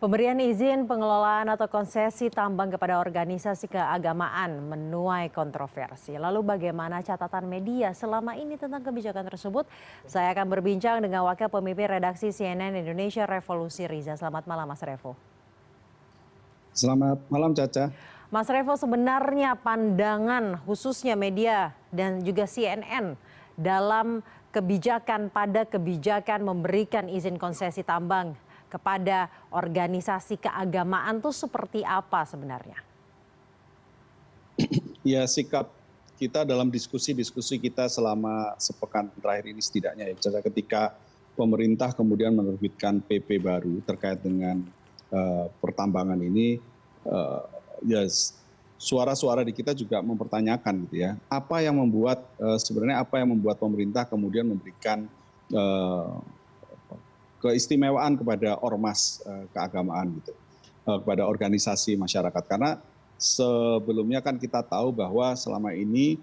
Pemberian izin pengelolaan atau konsesi tambang kepada organisasi keagamaan menuai kontroversi. Lalu bagaimana catatan media selama ini tentang kebijakan tersebut? Saya akan berbincang dengan Wakil Pemimpin Redaksi CNN Indonesia Revolusi Riza. Selamat malam Mas Revo. Selamat malam Caca. Mas Revo, sebenarnya pandangan khususnya media dan juga CNN dalam kebijakan memberikan izin konsesi tambang kepada organisasi keagamaan itu seperti apa sebenarnya? Ya, sikap kita dalam diskusi-diskusi kita selama sepekan terakhir ini setidaknya ya, Caca, ketika pemerintah kemudian menerbitkan PP baru terkait dengan pertambangan ini, ya suara-suara di kita juga mempertanyakan gitu ya, apa yang membuat sebenarnya apa yang membuat pemerintah kemudian memberikan keistimewaan kepada ormas keagamaan gitu, kepada organisasi masyarakat. Karena sebelumnya kan kita tahu bahwa selama ini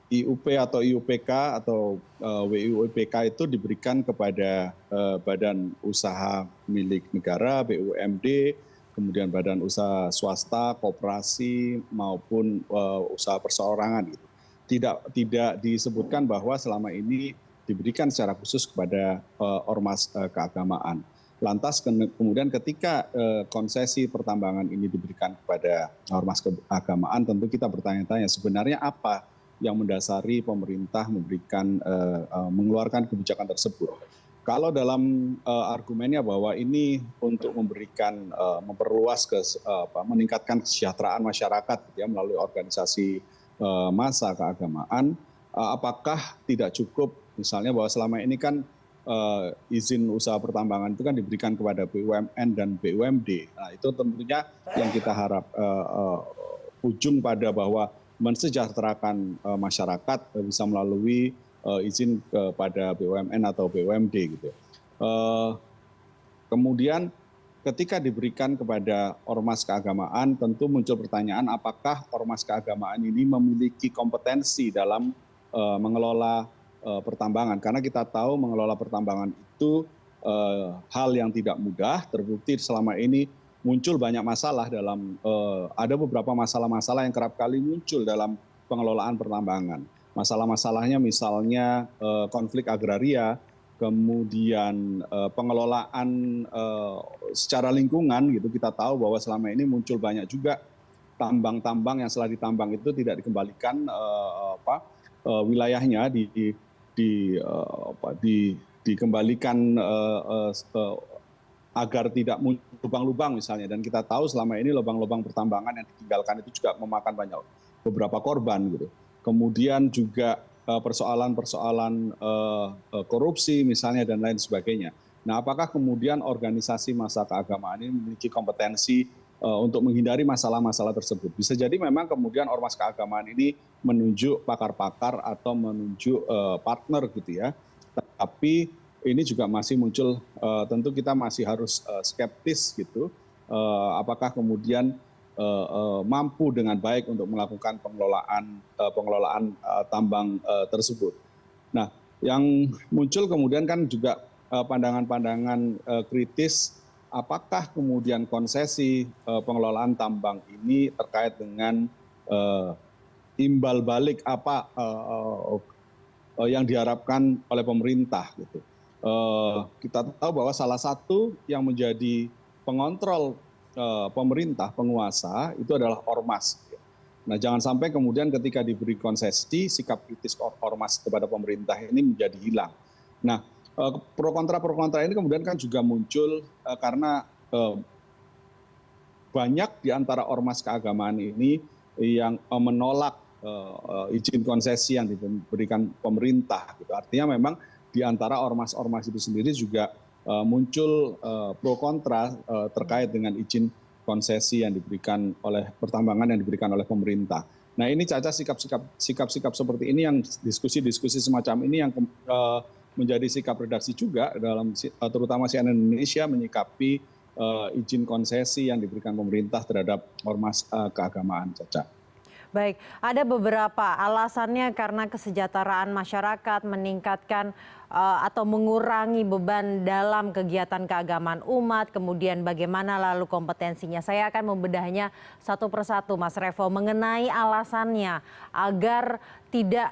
IUP atau IUPK atau WIUPK itu diberikan kepada badan usaha milik negara, BUMD, kemudian badan usaha swasta, koperasi maupun usaha perseorangan gitu. Tidak disebutkan bahwa selama ini diberikan secara khusus kepada ormas keagamaan. Lantas kemudian ketika konsesi pertambangan ini diberikan kepada ormas keagamaan, tentu kita bertanya-tanya sebenarnya apa yang mendasari pemerintah mengeluarkan kebijakan tersebut. Kalau dalam argumennya bahwa ini untuk memperluas meningkatkan kesejahteraan masyarakat ya, melalui organisasi massa keagamaan, apakah tidak cukup misalnya bahwa selama ini kan izin usaha pertambangan itu kan diberikan kepada BUMN dan BUMD. Nah, itu tentunya yang kita harap ujung pada bahwa mensejahterakan masyarakat bisa melalui izin kepada BUMN atau BUMD gitu. Kemudian ketika diberikan kepada ormas keagamaan, tentu muncul pertanyaan apakah ormas keagamaan ini memiliki kompetensi dalam mengelola pertambangan. Karena kita tahu mengelola pertambangan itu hal yang tidak mudah, terbukti selama ini muncul banyak masalah ada beberapa masalah-masalah yang kerap kali muncul dalam pengelolaan pertambangan. Masalah-masalahnya misalnya konflik agraria, kemudian pengelolaan secara lingkungan gitu. Kita tahu bahwa selama ini muncul banyak juga tambang-tambang yang setelah ditambang itu tidak dikembalikan wilayahnya dikembalikan agar tidak muncul lubang-lubang misalnya. Dan kita tahu selama ini lubang-lubang pertambangan yang ditinggalkan itu juga memakan beberapa korban gitu. Kemudian juga persoalan-persoalan korupsi misalnya dan lain sebagainya. Nah, apakah kemudian organisasi massa keagamaan ini memiliki kompetensi untuk menghindari masalah-masalah tersebut? Bisa jadi memang kemudian ormas keagamaan ini menunjuk pakar-pakar atau menunjuk partner gitu ya. Tapi ini juga masih muncul, tentu kita masih harus skeptis gitu, apakah kemudian mampu dengan baik untuk melakukan pengelolaan tambang tersebut. Nah, yang muncul kemudian kan juga pandangan-pandangan kritis, apakah kemudian konsesi pengelolaan tambang ini terkait dengan imbal balik apa yang diharapkan oleh pemerintah gitu. Kita tahu bahwa salah satu yang menjadi pengontrol pemerintah, penguasa itu adalah ormas. Nah, jangan sampai kemudian ketika diberi konsesi, sikap kritis ormas kepada pemerintah ini menjadi hilang. Nah, pro kontra ini kemudian kan juga muncul karena banyak di antara ormas keagamaan ini yang menolak izin konsesi yang diberikan pemerintah. Gitu. Artinya memang di antara ormas-ormas itu sendiri juga muncul pro kontra terkait dengan izin konsesi yang diberikan oleh pertambangan yang diberikan oleh pemerintah. Nah, ini Caca sikap-sikap seperti ini yang diskusi-diskusi semacam ini yang menjadi sikap redaksi juga dalam terutama CNN Indonesia menyikapi izin konsesi yang diberikan pemerintah terhadap ormas keagamaan, Caca. Baik, ada beberapa alasannya karena kesejahteraan masyarakat, meningkatkan atau mengurangi beban dalam kegiatan keagamaan umat, kemudian bagaimana lalu kompetensinya. Saya akan membedahnya satu persatu, Mas Revo, mengenai alasannya agar tidak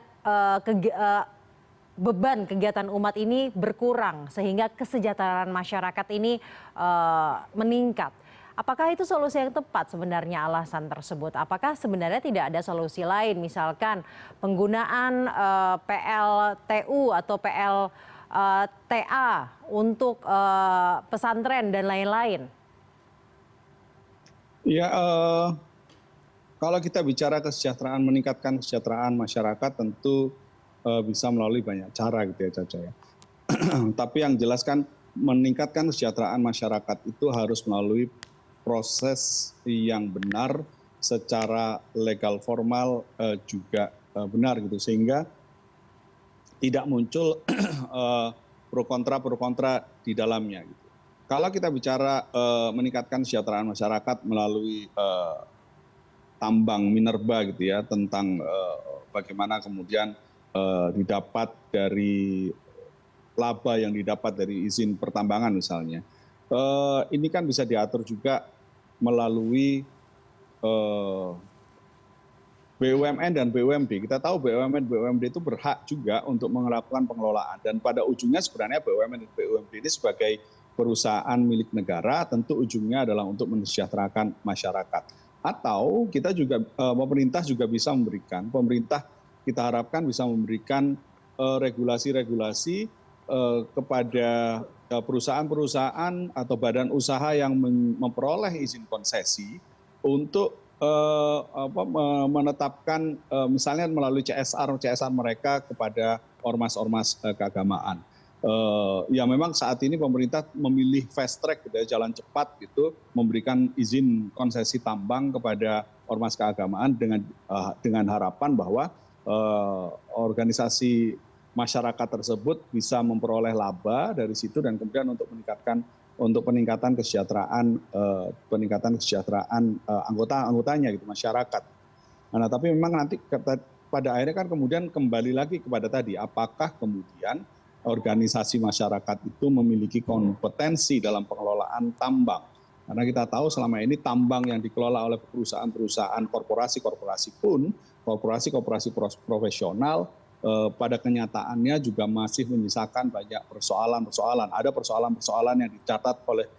beban kegiatan umat ini berkurang sehingga kesejahteraan masyarakat ini meningkat. Apakah itu solusi yang tepat sebenarnya alasan tersebut? Apakah sebenarnya tidak ada solusi lain, misalkan penggunaan PLTU atau PLTA untuk pesantren dan lain-lain? Ya, kalau kita bicara kesejahteraan, meningkatkan kesejahteraan masyarakat tentu bisa melalui banyak cara gitu ya Caca ya. Tapi yang jelas kan meningkatkan kesejahteraan masyarakat itu harus melalui proses yang benar secara legal formal juga benar gitu, sehingga tidak muncul pro kontra di dalamnya gitu. Kalau kita bicara meningkatkan kesejahteraan masyarakat melalui tambang minerba gitu ya, tentang bagaimana kemudian didapat dari laba yang didapat dari izin pertambangan misalnya. Ini kan bisa diatur juga melalui BUMN dan BUMD. Kita tahu BUMN BUMD itu berhak juga untuk melakukan pengelolaan, dan pada ujungnya sebenarnya BUMN dan BUMD ini sebagai perusahaan milik negara tentu ujungnya adalah untuk mensejahterakan masyarakat. Atau kita juga pemerintah juga bisa memberikan, pemerintah kita harapkan bisa memberikan regulasi-regulasi kepada perusahaan-perusahaan atau badan usaha yang memperoleh izin konsesi untuk menetapkan misalnya melalui CSR mereka kepada ormas-ormas keagamaan. Ya memang saat ini pemerintah memilih fast track gitu ya, jalan cepat gitu, memberikan izin konsesi tambang kepada ormas keagamaan dengan harapan bahwa organisasi masyarakat tersebut bisa memperoleh laba dari situ, dan kemudian untuk peningkatan kesejahteraan anggotanya gitu, masyarakat. Nah, tapi memang nanti pada akhirnya kan kemudian kembali lagi kepada tadi, apakah kemudian organisasi masyarakat itu memiliki kompetensi dalam pengelolaan tambang. Karena kita tahu selama ini tambang yang dikelola oleh perusahaan-perusahaan korporasi-korporasi pun, korporasi-korporasi profesional, pada kenyataannya juga masih menyisakan banyak persoalan-persoalan. Ada persoalan-persoalan yang dicatat oleh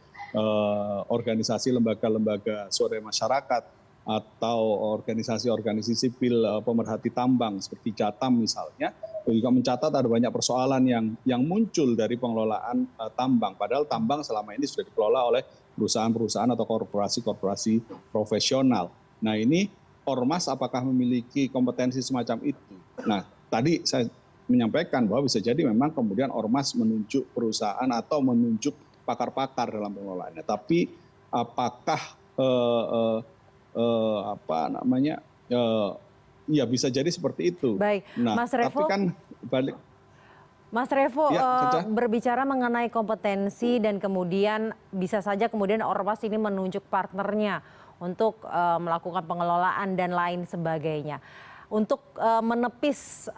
organisasi lembaga-lembaga swadaya masyarakat atau organisasi-organisasi sipil pemerhati tambang seperti Jatam misalnya, juga mencatat ada banyak persoalan yang muncul dari pengelolaan tambang. Padahal tambang selama ini sudah dikelola oleh perusahaan-perusahaan atau korporasi-korporasi profesional. Nah, ini ormas apakah memiliki kompetensi semacam itu? Nah, tadi saya menyampaikan bahwa bisa jadi memang kemudian ormas menunjuk perusahaan atau menunjuk pakar-pakar dalam pengelolaannya. Tapi apakah ya bisa jadi seperti itu. Baik, Nah, Mas Revo. tapi kan balik. Mas Revo, Ya, berbicara mengenai kompetensi dan kemudian bisa saja kemudian ormas ini menunjuk partnernya untuk melakukan pengelolaan dan lain sebagainya. Untuk menepis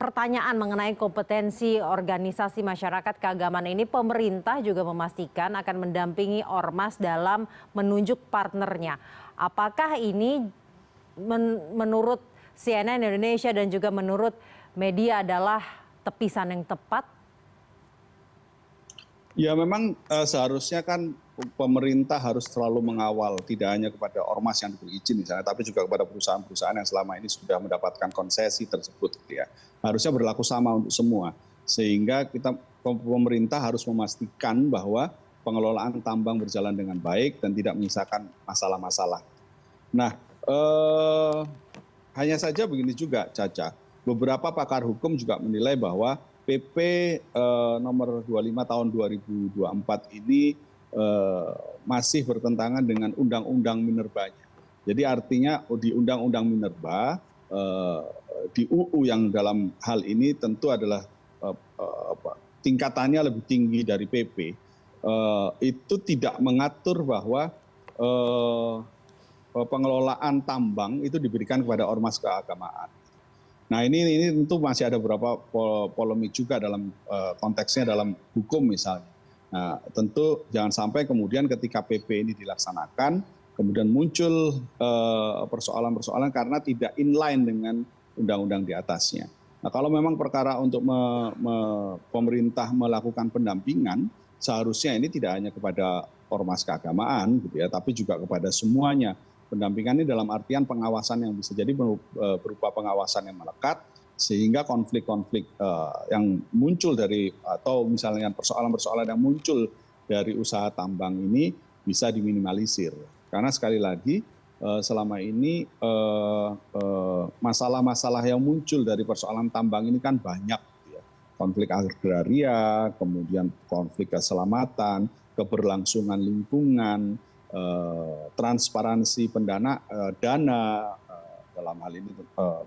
pertanyaan mengenai kompetensi organisasi masyarakat keagamaan ini, pemerintah juga memastikan akan mendampingi ormas dalam menunjuk partnernya. Apakah ini menurut CNN Indonesia dan juga menurut media adalah tepisan yang tepat? Ya memang seharusnya kan pemerintah harus selalu mengawal, tidak hanya kepada ormas yang diberi izin misalnya, tapi juga kepada perusahaan-perusahaan yang selama ini sudah mendapatkan konsesi tersebut gitu ya. Harusnya berlaku sama untuk semua, sehingga pemerintah harus memastikan bahwa pengelolaan tambang berjalan dengan baik dan tidak menyisakan masalah-masalah. Nah, hanya saja begini juga Caca, beberapa pakar hukum juga menilai bahwa PP nomor 25 tahun 2024 ini masih bertentangan dengan undang-undang minerbanya. Jadi artinya di undang-undang minerba, di UU yang dalam hal ini tentu adalah tingkatannya lebih tinggi dari PP, itu tidak mengatur bahwa pengelolaan tambang itu diberikan kepada ormas keagamaan. Nah ini tentu masih ada beberapa polemik juga dalam konteksnya dalam hukum misalnya. Nah tentu jangan sampai kemudian ketika PP ini dilaksanakan, kemudian muncul persoalan-persoalan karena tidak inline dengan undang-undang di atasnya. Nah kalau memang perkara untuk pemerintah melakukan pendampingan, seharusnya ini tidak hanya kepada ormas keagamaan gitu ya, tapi juga kepada semuanya. Pendampingan ini dalam artian pengawasan yang bisa jadi berupa pengawasan yang melekat, sehingga konflik-konflik yang muncul dari atau misalnya persoalan-persoalan yang muncul dari usaha tambang ini bisa diminimalisir. Karena sekali lagi selama ini masalah-masalah yang muncul dari persoalan tambang ini kan banyak. Konflik agraria, kemudian konflik keselamatan, keberlangsungan lingkungan, transparansi dana dalam hal ini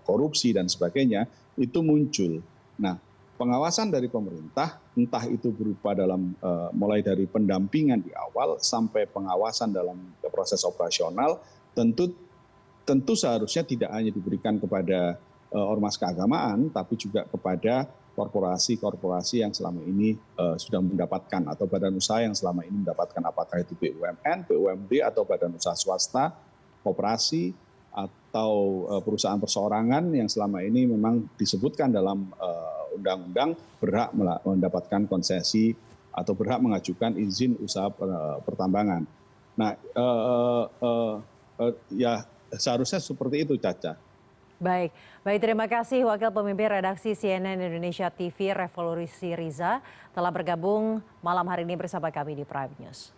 korupsi dan sebagainya itu muncul. Nah, pengawasan dari pemerintah entah itu berupa dalam mulai dari pendampingan di awal sampai pengawasan dalam proses operasional tentu seharusnya tidak hanya diberikan kepada ormas keagamaan tapi juga kepada korporasi-korporasi yang selama ini sudah mendapatkan atau badan usaha yang selama ini mendapatkan, apakah itu BUMN, BUMD atau badan usaha swasta, koperasi atau perusahaan perseorangan yang selama ini memang disebutkan dalam undang-undang berhak mendapatkan konsesi atau berhak mengajukan izin usaha pertambangan. Nah, ya seharusnya seperti itu, Caca. Baik, terima kasih Wakil Pemimpin Redaksi CNN Indonesia TV Revolusi Riza telah bergabung malam hari ini bersama kami di Prime News.